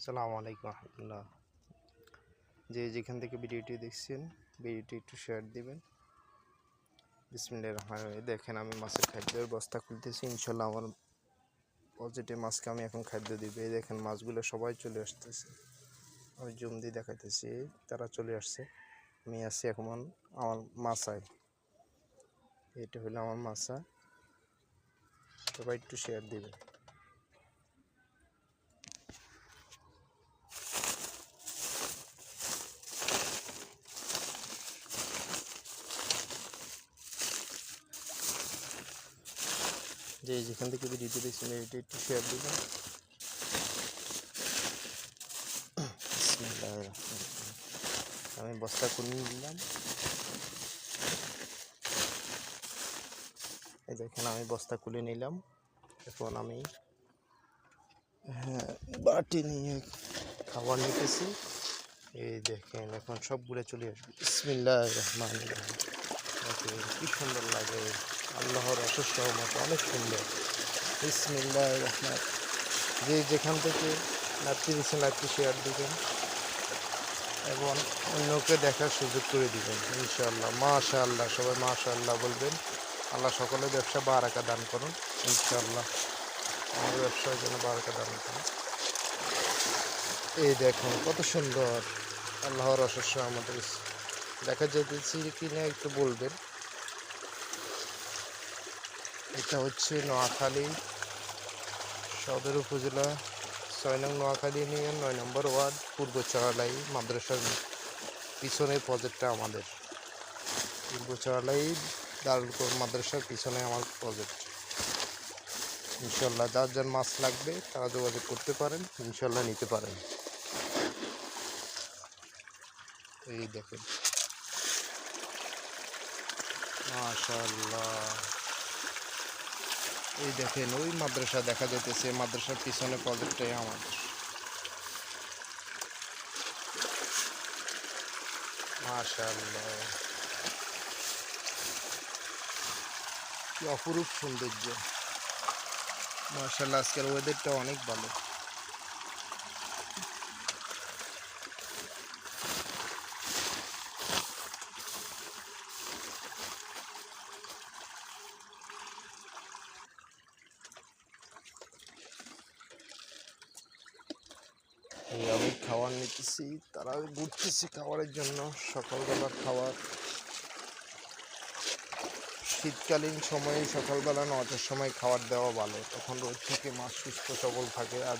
আসসালামু আলাইকুম রহমতুল্লাহ। যেখান থেকে ভিডিওটি দেখছেন ভিডিওটি একটু শেয়ার দিবেন। বিসমিল্লাহির রহমানির রহিম। দেখেন আমি মাছের খাদ্যের বস্তা খুলতেছি। ইনশাল্লাহ আমার পজিটিভ মাছকে আমি এখন খাদ্য দিবে। দেখেন মাছগুলো সবাই চলে আসতেছে, আমি জুম দিয়ে দেখাইতেছি, তারা চলে আসছে। আমি আছি এখন আমার মাছায়। এটা হলো আমার মাছা, সবাই একটু শেয়ার দিবেন। যেখান থেকে ভিডিওটি দেখছেন এটা একটু শেয়ার দিবেন। আমি বস্তা খুলে নিলাম। এই দেখেন আমি বস্তা খুলে নিলাম। এখন আমি বাটি নিয়ে খাবার নিতেছি। এই দেখেন এখন সবগুলো চলে আসবে। বিসমিল্লাহির রহমানির রহিম। দেখেন কি সুন্দর লাগে, আল্লাহর অশেষ রহমত, অনেক সুন্দর। বিসমিল্লাহির রহমান। যেখান থেকে লাইভটি দিচ্ছেন লাইভটি শেয়ার দিবেন এবং অন্যকে দেখার সুযোগ করে দিবেন ইনশাআল্লাহ। মাশাআল্লাহ, সবাই মাশাআল্লাহ বলবেন। আল্লাহ সকলের ব্যবসা বারাকা দান করুন ইনশাআল্লাহ। আমার ব্যবসার জন্য বারাকা দান করুন। এই দেখুন কত সুন্দর, আল্লাহর অশেষ রহমত। দেখা যেতেছি কিনা একটু বলবেন। এটা হচ্ছে নোয়াখালী সদর উপজেলা ৬ নং নোয়াখালী ইউনিয়ন ৯ নম্বর ওয়ার্ড পূর্ব চরালাই মাদ্রাসার পিছনের প্রজেক্টটা আমাদের। পূর্ব চরালাই দারুল কোরআন মাদ্রাসার পিছনে আমার প্রজেক্ট। ইনশাল্লাহ যার যার মাছ লাগবে তারা যোগাযোগ করতে পারেন, ইনশাল্লাহ নিতে পারেন। এই দেখেন মাশাআল্লাহ। এই দেখেন ওই মাদ্রাসা দেখা যাইতেছে, মাদ্রাসার পিছনে প্রজেক্টটাই আমাদের। মাশাআল্লাহ, কি অপরূপ সৌন্দর্য। মাশাআল্লাহ, আজকের ওয়েদারটা অনেক ভালো। আমি খাবার নিতেছি, তারা ঘুরতেছি খাবারের জন্য। সকালবেলার খাবার, শীতকালীন সময়ে সকালবেলা ৯টার সময় খাবার দেওয়া ভালো, তখন রোদ থেকে মাছ সুস্থ সবল থাকে। আর